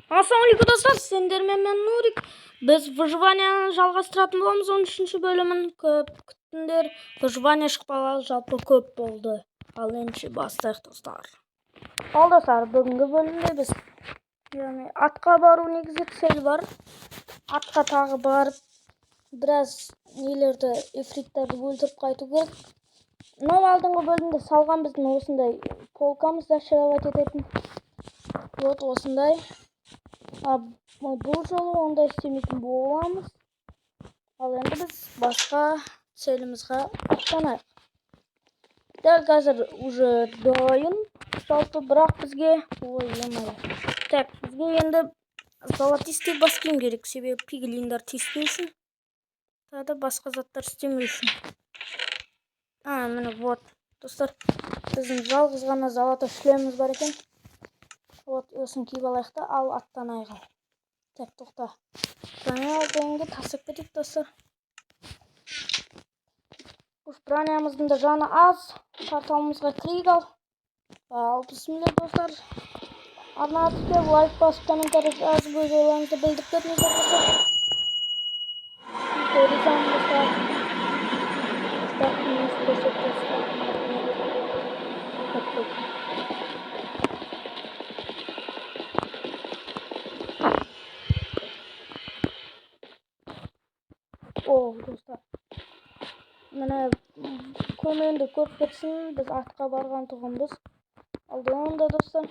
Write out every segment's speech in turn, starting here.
Assalamualaikum dostlar, sendермен мен Нурик. Biz выживанияны жалғастыратын боламыз. 13-ші бөлімін көп күттіңдер. Выживания шықпағалы жалпы көп болды. Ал енді бастайық достар. Ал достар, бүгінгі бөлімде біз атқа бару негізгі цел бар. Атқа тағы барып біраз нелерді, ефриттерді өлтіріп қайту керек. Мынау алдыңғы бөлімде салған біздің осындай полкамызда шаровать ететін. Вот осындай. Бұл жолы ондай істемейтін боламыз. Ал енді біз басқа целімізге аттанайық. Дәл қазір уже дайын. Жалпы бірақ бізге так, бізге енді золотистый бас киім керек, себебі пиглиндар тиіспеу үшін. Тағы басқа заттар істемеу үшін. Міне вот достар, біздің жалғыз ғана золотой шлеміміз бар екен. Вот, өсін киіп алайық та, ал аттанайық. Так, тоқта. Броня алдыңды тасып кетейік достар. Брониямыздың да жаны аз. Порталымызға кірейік ал. Ал бісміллә достар. Арнаға тіке лайк басып, комментарий жазып өз ойларыңызды білдіріп кетіңіздер достар. Ризамын достар. Достар, міне көменді көріп кетсін, біз атқа барған тұғымбыз. Алдыңда достар.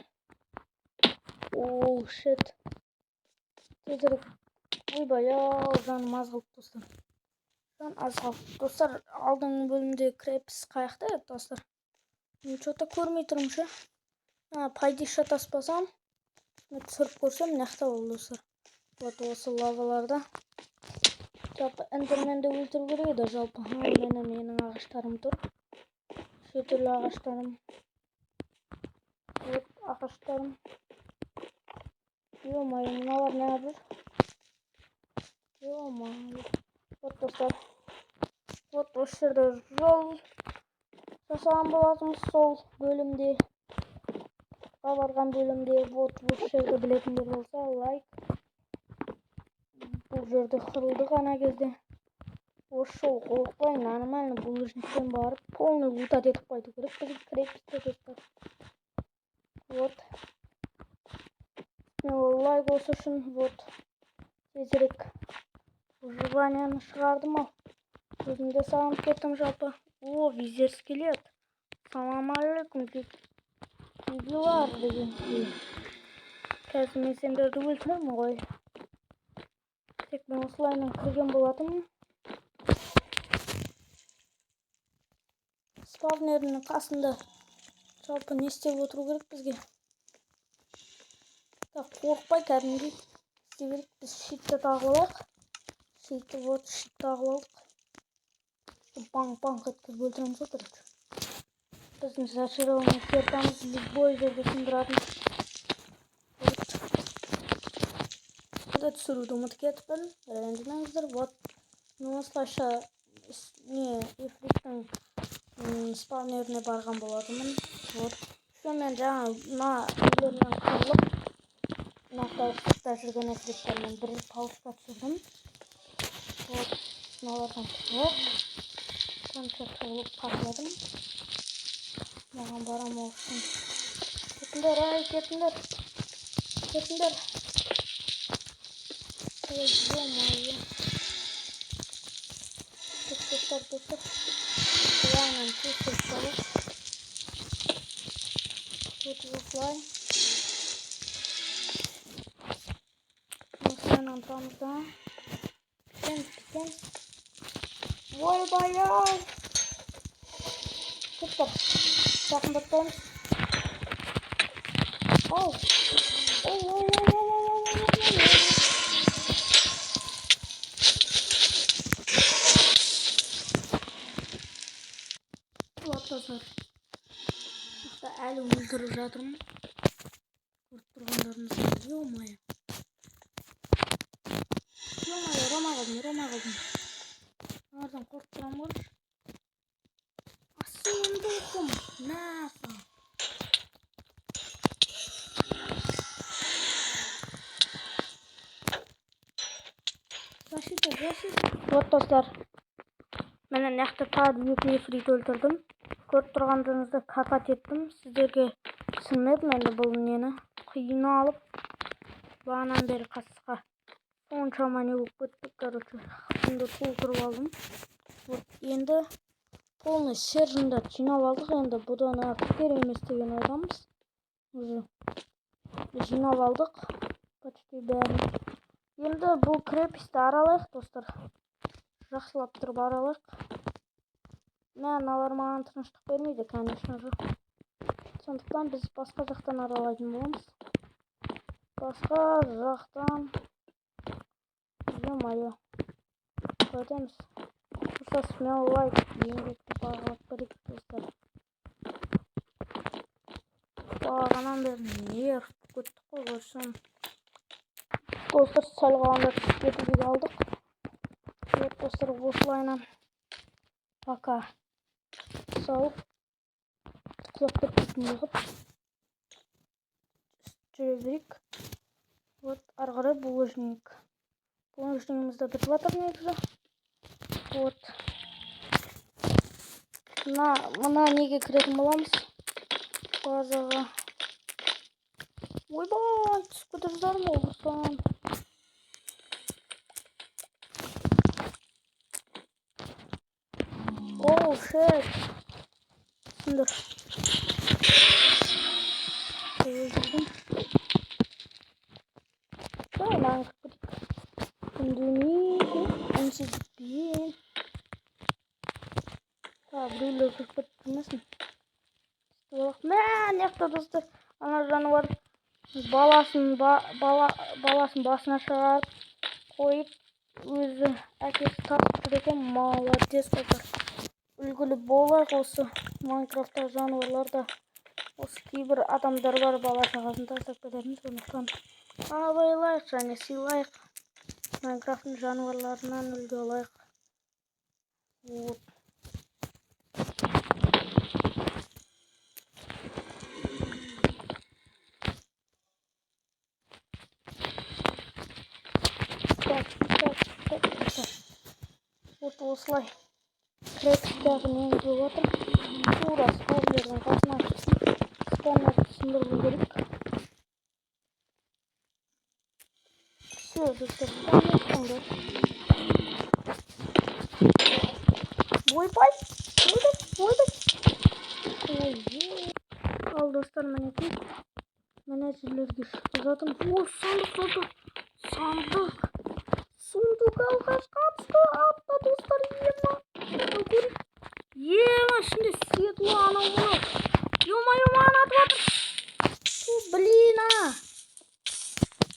Шет. Тезірек. Ойбай-ау, жаным аз қалды достар. Жан аз қалды. Достар, алдыңғы бөлімде крепс қаяқта еді достар. Что-то көрмей тұрмын ше. Пайдиша таспасам, түсіріп көрсем, нақта болды достар. Вот осы лаваларда. Жалпы эндерменді өлтіру керек еді жалпы. Менің ағаштарым тұр. Шетел ағаштарым. Вот ағаштарым. Ё-моё, мыналар неғып жүр? Ё-моё. Вот достар. Вот осы жерде жол жасаған болатынбыз сол бөлімде. Барған бөлімде. Вот осы жерде білетіндер болса лайк. Бұл жерде қырылды ғана кезде. Осы жол қорықпай нормально булыжниктен барып полный лутат етіп қайту керек. Біз крепісті достар. Вот. Лайк осы үшін вот тезірек выживанияны шығардым ал. Өзімде сағынып кеттім жалпы. Визер скелет. Салам алейкум. Дегілар деген. Қазір мен сендерді өлтіремін ғой. Тек мен осылаймен кірген болатым. Спавнерінің қасында жалпы не істеп отыру керек бізге. Так, қорықпай кәдімгідей істеу керек. Біз щитті тағып алайық. Щитті вот щит тағып алдық. Банк еткізіп өлтіреміз ғой короче. Біздің зачарованный кертамыз любой жерде сындыратын. Түсіруді ұмытып кетіппін. Ренжімеңіздер. Вот. Осылайша ефриттің спавнеріне барған болатынмын. Вот. Мен жаңа үйлерінен қырылып нақталықта жүрген ефриттермен бір пауышқа түсірдім. Вот. Мыналардан шығып. Қанша тұғылып қақладым. Маған барам олсын. Кетіндер. Ё-моё. Достар. Лайнан чистить салып. Тут офлай. Осылайнан тұрамыз да. Піткен. Ойбай-ай. Достар. Жақындатпаймыз. Достар, әлі өлтіріп жатырмын. Көріп тұрғандарыңыз. Ё-моё. Рома қалдым. Олардан қорқып тұрамын ғой. Асуымды оқым. Нафа. Вот достар. Мен яқты тағы екі ефрит өлтірдім. Көріп тұрғандығыңызды капат еттім. Сіздерге түсінмедім енді бұл нені. Қиыны алып, бағанан бері қасқа. Соншама не болып кеттік, короче. Şimdi толтырып алдым. Вот енді полный сержында жинап алдық. Енді бұдан артық керек емес деген ойдамыз. Уже жинап алдық. Почти бәрін. Енді бұл крепості аралайық, достар. Жақсылап тұрып аралайық. Мыналар маған тыныштық бермейді, конечно же. Сондықтан біз басқа жақтан аралайтын боламыз. Басқа жақтан. Ё-моё. Қайтамыз. Құрса смело лайк. Еңбекті бағалап берейік, достар. Бағанан бері нерв көттік қой көрсем. Достар сәл қалғанда кетуге алдық. Вот достар осылайынан. Пока. Сауып. Тұқылап кетпейтін еғіп. Жүре берейік. Вот арғары булыжник. Булыжнигімізді бітіп атыр негізі. Вот. Мына неге кіретін боламыз. Базаға. Ойбай, түсіп кетіріздер ме олғырсан. Оу, шет. Сындыр. Өздірдім. Баян кіріп. Үндемейді. Үнсіз бейін. Біреулер кіріп тұрмасын. Мән яқта достар. Ана жануар баласын басына шығарып қойып өзі әкесі тартып тұр екен. Молодец достар. Үлгілі болайық осы Майнкрафтта жануарларда. Осы кейбір адамдар бар, бала шағасын тастап кететін. Сондықтан абайлайық және сыйлайық. Майнкрафттың жануарларынан үлгі алайық. Вот. Вот осылай. Крепостағы нең деп отыр. Тура скоблердің қасына сканерді сындыру керек. Все, достар, қаңдар. Ойбай! Ойбай! Ал достар, мінекей. Менеджерлерге шығып жатым. О, сандық. Сундук алғашқа түсті. Атта достар, ема, ішінде светло анау мұны. Ё-моё, маған атып атыр. Блин,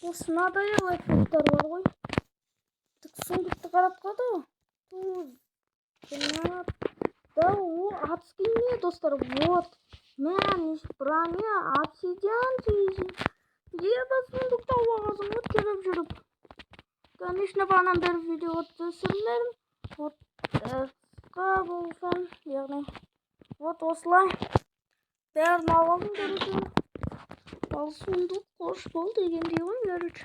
осы надоел эффекттер бар ғой. Тік сундукты қарап қады. Да, о, атыскен не, достар, вот. Мен, броня, обсидиан дейсің. Еба сундукта оғазым от керіп жүріп. Конечно, бағанан бері видео түсірмедім. Вот, болсын, яғни. Вот осылай. Бәрін алалым, көріп. Ал сундук қош бол дегендей ғой, көріп.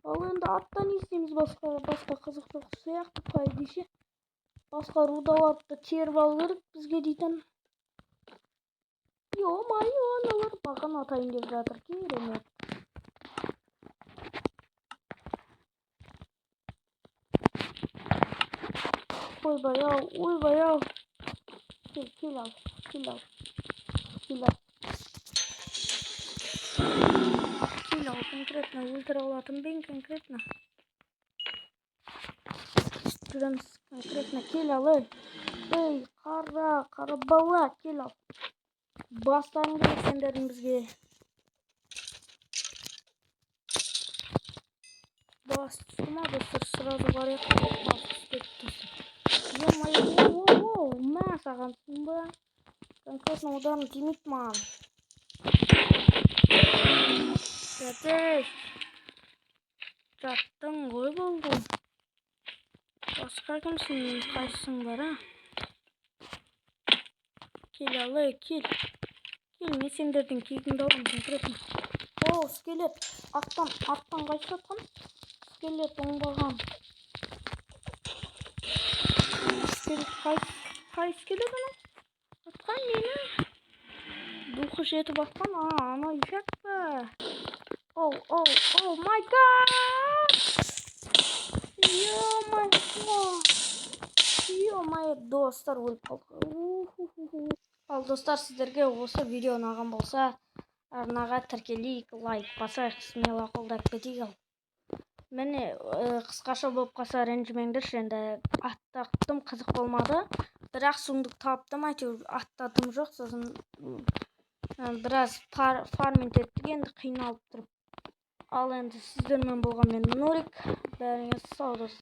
Ал енді аттан естеміз басқа қызықты сияқты пайдеше. Басқа рудаларды теріп алу керек бізге дейтін. Ё-моё, аналар баған атайын деп жатыр, керемет. Ойбай ау. Кел ал. Конкретно өлтіре алатын бен, конкретно. Жүреміз, конкретно кел ал, ей, қара бала, кел ал. Бастарың керек сендердің бізге. Бас тұма, достар, сразу барайық. Ё-моё, мә сағансың ба? Конкретно ударым тимейді маған. Жаттың ғой болды. Басқа кімсің, қайсың бар, а? Кел алай, кел. Мен сендердің кегіңді алам, конкретно. О, скелет. Аттан қайсы жатқан? Скелет оңбаған. Qaysi keledi lan? Atkan neyini? Duhu jeti batkan. Ana yiyecek be. Oh my god. Yo my dostlar өліп қалды. Ал достар, сіздерге осы видео ұнаған болса, арнаға тіркелейік, лайк басайық, смело қолдап кетейік. Міне қысқаша болып қалса ренжімеңдерші, енді аттақтым, қызық болмады. Бірақ суындық таптым, әйтеуір аттадым жоқ, сосын біраз фарминг еттік, енді қиналып тұрып. Ал енді сіздермен болған мен Нурик. Бәріңіз сау достар.